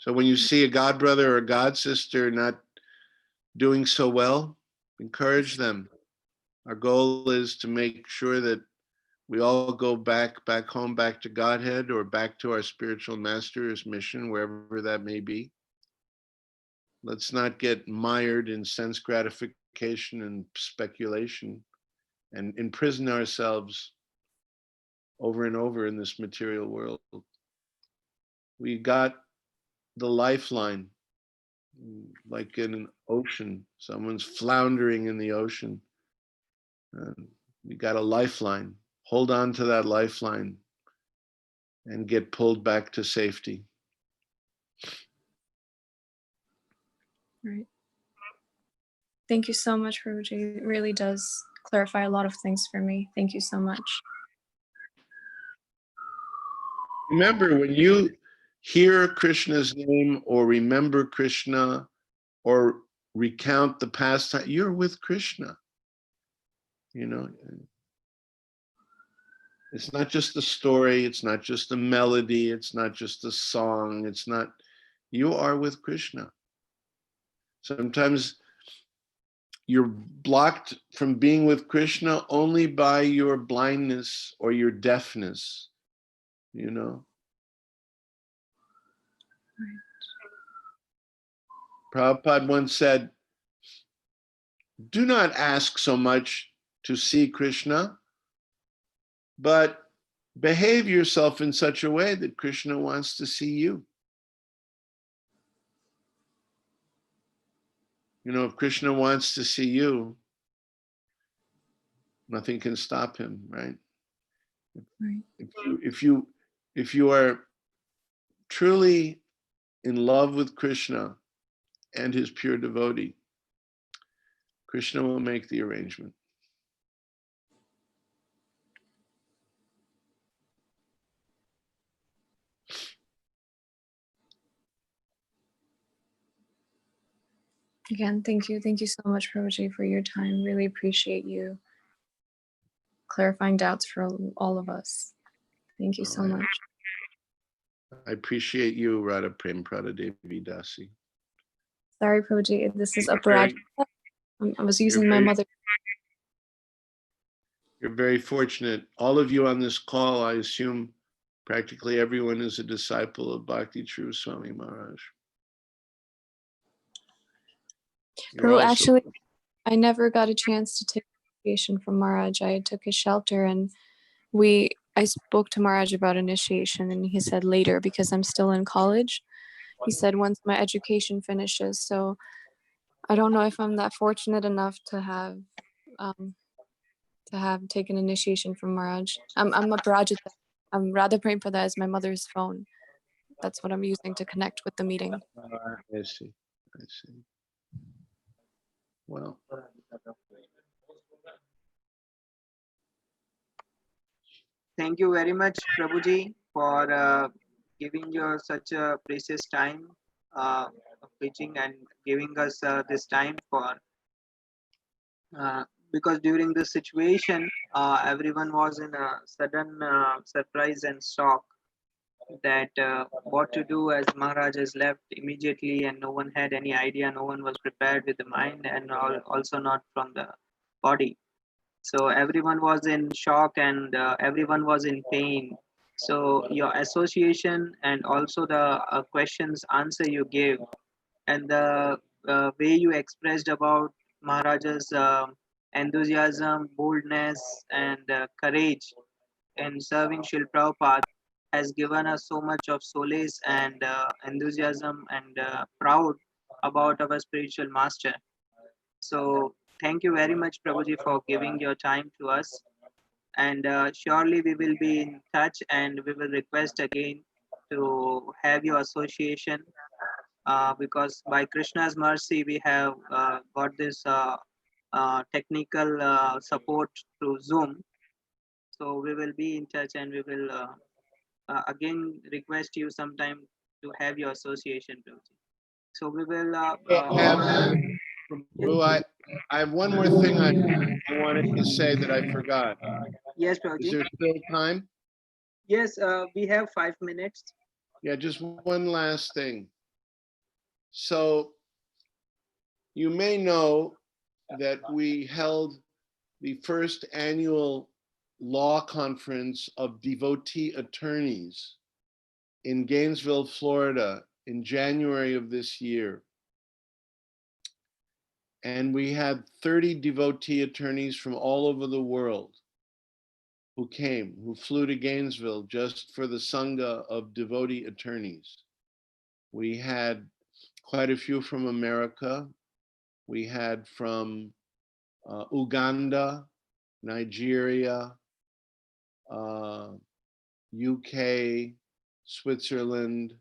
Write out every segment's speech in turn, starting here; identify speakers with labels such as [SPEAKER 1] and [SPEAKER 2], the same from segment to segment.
[SPEAKER 1] So when you see a god brother or a god sister not doing so well, encourage them. Our goal is to make sure that we all go back home, back to Godhead, or back to our spiritual master's mission, wherever that may be. Let's not get mired in sense gratification and speculation and imprison ourselves over and over in this material world. We got the lifeline, like in an ocean. Someone's floundering in the ocean. We got a lifeline. Hold on to that lifeline and get pulled back to safety.
[SPEAKER 2] Right. Thank you so much, Prabhuji. It really does clarify a lot of things for me. Thank you so much.
[SPEAKER 1] Remember, when you hear Krishna's name or remember Krishna or recount the past time, you're with Krishna. You know, it's not just a story, it's not just a melody, it's not just a song, it's not, you are with Krishna. Sometimes you're blocked from being with Krishna only by your blindness or your deafness, you know. Right. Prabhupada once said, do not ask so much to see Krishna, but behave yourself in such a way that Krishna wants to see you. You know, if Krishna wants to see you, nothing can stop him, right? Right. If you are truly in love with Krishna and his pure devotee, Krishna will make the arrangement.
[SPEAKER 2] Again, thank you. Thank you so much, Prabhuji, for your time. Really appreciate you clarifying doubts for all of us. Thank you so much.
[SPEAKER 1] I appreciate you, Radha Prem Prada Devi Dasi.
[SPEAKER 2] Sorry, Prabhuji, this is Aparaj. I was using my mother.
[SPEAKER 1] You're very fortunate. All of you on this call, I assume practically everyone is a disciple of Bhakti Charu Swami Maharaj.
[SPEAKER 2] Prabhu, actually, I never got a chance to take initiation from Maharaj. I took his shelter and I spoke to Maharaj about initiation and he said later because I'm still in college. He said once my education finishes. So I don't know if I'm that fortunate enough to have taken initiation from Maharaj. I'm a Parajita. I'm Radha Prem Prada as my mother's phone. That's what I'm using to connect with the meeting.
[SPEAKER 1] I see. I see. Well.
[SPEAKER 3] Thank you very much, Prabhuji, for giving your such a precious time of preaching and giving us this time for because during this situation, everyone was in a sudden surprise and shock that what to do as Maharaj has left immediately and no one had any idea, no one was prepared with the mind and also not from the body. So everyone was in shock and everyone was in pain. So your association and also the questions answer you gave and the way you expressed about Maharaj's enthusiasm, boldness and courage in serving Srila Prabhupada has given us so much of solace and enthusiasm and proud about our spiritual master. So thank you very much, Prabhuji, for giving your time to us. And surely we will be in touch and we will request again to have your association because by Krishna's mercy, we have got this technical support through Zoom. So we will be in touch and we will again request you sometime to have your association, Prabhuji. So we will.
[SPEAKER 1] I have one more thing I wanted to say that I forgot.
[SPEAKER 3] Yes, Prabhuji.
[SPEAKER 1] Is there still time?
[SPEAKER 3] Yes, we have 5 minutes.
[SPEAKER 1] Yeah, just one last thing. So you may know that we held the first annual law conference of devotee attorneys in Gainesville, Florida in January of this year. And we had 30 devotee attorneys from all over the world who came, who flew to Gainesville just for the Sangha of devotee attorneys. We had quite a few from America. We had from Uganda, Nigeria, UK, Switzerland,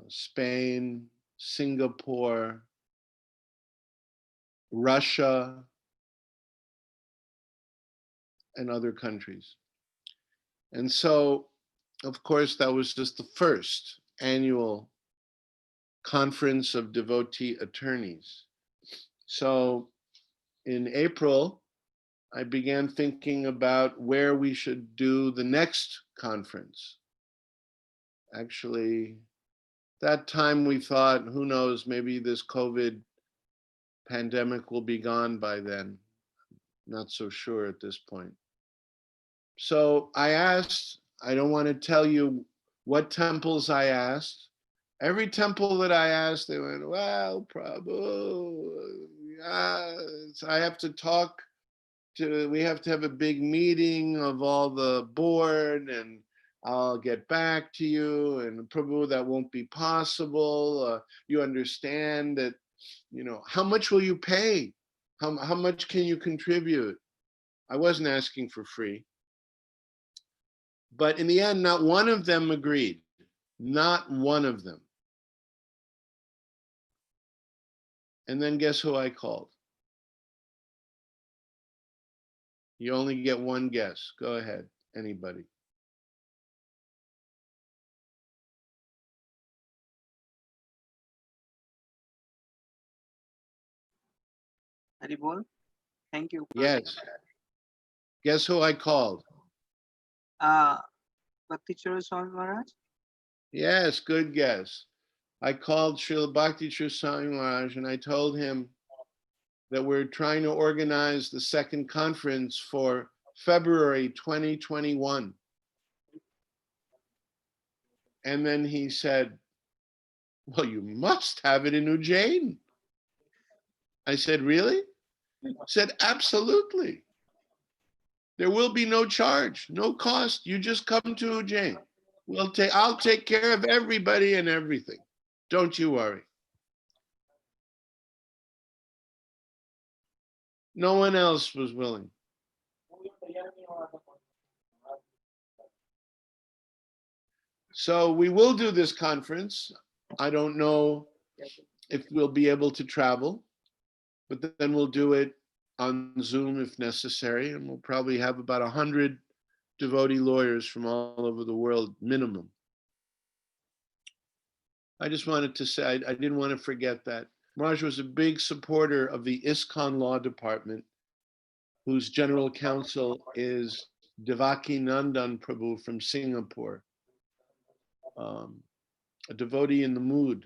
[SPEAKER 1] Spain, Singapore, Russia, and other countries. And so, of course, that was just the first annual conference of devotee attorneys. So in April, I began thinking about where we should do the next conference. Actually, that time we thought, who knows, maybe this COVID pandemic will be gone by then. Not so sure at this point. So I asked, I don't want to tell you what temples I asked. Every temple that I asked, they went, well, Prabhu, I have to talk to, we have to have a big meeting of all the board and I'll get back to you. And Prabhu, that won't be possible. You understand that, you know, how much will you pay? How much can you contribute? I wasn't asking for free. But in the end, not one of them agreed. Not one of them. And then guess who I called? You only get one guess. Go ahead, anybody.
[SPEAKER 3] Haribol, thank you.
[SPEAKER 1] Yes. Guess who I called?
[SPEAKER 3] Bhakti Charu Swami Maharaj.
[SPEAKER 1] Yes, good guess. I called Srila Bhakti Charu Swami Maharaj and I told him that we're trying to organize the second conference for February 2021. And then he said, well, you must have it in Ujjain. I said, really? He said, absolutely. There will be no charge, no cost. You just come to Ujjain. I'll take care of everybody and everything. Don't you worry. No one else was willing. So we will do this conference. I don't know if we'll be able to travel, but then we'll do it on Zoom if necessary, and we'll probably have about 100 devotee lawyers from all over the world, minimum. I just wanted to say, I didn't want to forget that. Maharaj was a big supporter of the ISKCON Law Department, whose general counsel is Devaki Nandan Prabhu from Singapore, a devotee in the mood.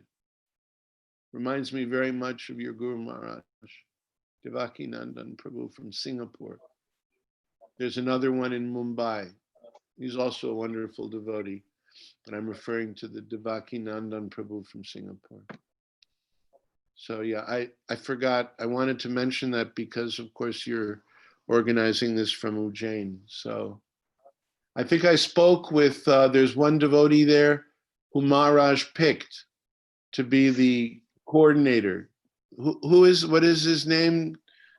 [SPEAKER 1] Reminds me very much of your Guru Maharaj, Devaki Nandan Prabhu from Singapore. There's another one in Mumbai. He's also a wonderful devotee, but I'm referring to the Devaki Nandan Prabhu from Singapore. So yeah, I forgot, I wanted to mention that because of course you're organizing this from Ujjain. So I think I spoke with, there's one devotee there who Maharaj picked to be the coordinator. What is his name?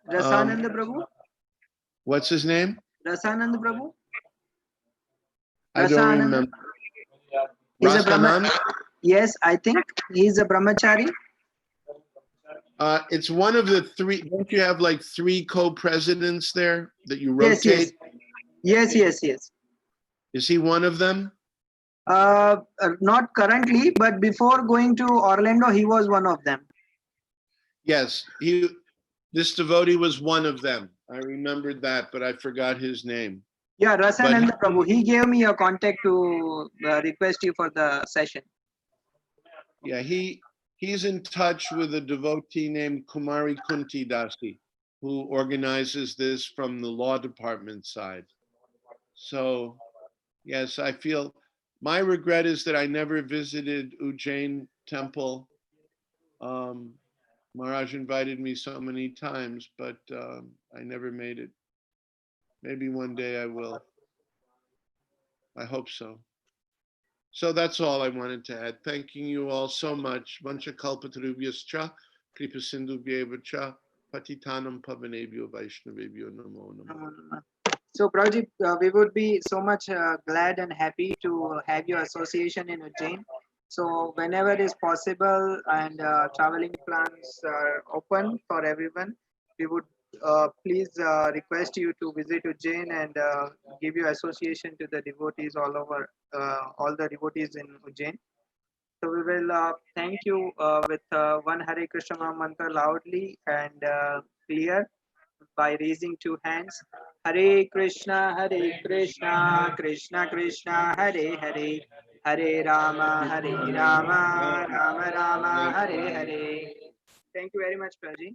[SPEAKER 3] Rasananda Prabhu.
[SPEAKER 1] What's his name?
[SPEAKER 3] Rasananda Prabhu.
[SPEAKER 1] I don't remember.
[SPEAKER 3] He's a
[SPEAKER 1] Rasanand?
[SPEAKER 3] Yes, I think he's a brahmachari.
[SPEAKER 1] It's one of the three. Don't you have like three co-presidents there that you rotate?
[SPEAKER 3] Yes.
[SPEAKER 1] Is he one of them?
[SPEAKER 3] Not currently, but before going to Orlando, he was one of them.
[SPEAKER 1] Yes, this devotee was one of them. I remembered that, but I forgot his name.
[SPEAKER 3] Yeah, Rasananda Prabhu. He gave me a contact to request you for the session.
[SPEAKER 1] Yeah, he's in touch with a devotee named Kumari Kunti Dasi, who organizes this from the law department side. So, yes, I feel my regret is that I never visited Ujjain temple. Maharaj invited me so many times, but I never made it. Maybe one day I will. I hope so. So that's all I wanted to add. Thanking you all so much. Vancha kalpatarubhyascha, kripa sindhubhyeva, patitanam pavanebhyo vaishnavebhyo namo namo.
[SPEAKER 3] So, Prabhuji, we would be so much glad and happy to have your association in Ujjain. So, whenever it is possible and traveling plans are open for everyone, we would please request you to visit Ujjain and give your association to the devotees all over, all the devotees in Ujjain. So, we will thank you with one Hare Krishna Maha mantra loudly and clear by raising two hands. Hare Krishna, Krishna Krishna, Hare Hare, Hare Rama, Rama Rama, Hare Hare. Thank you very much, Praji.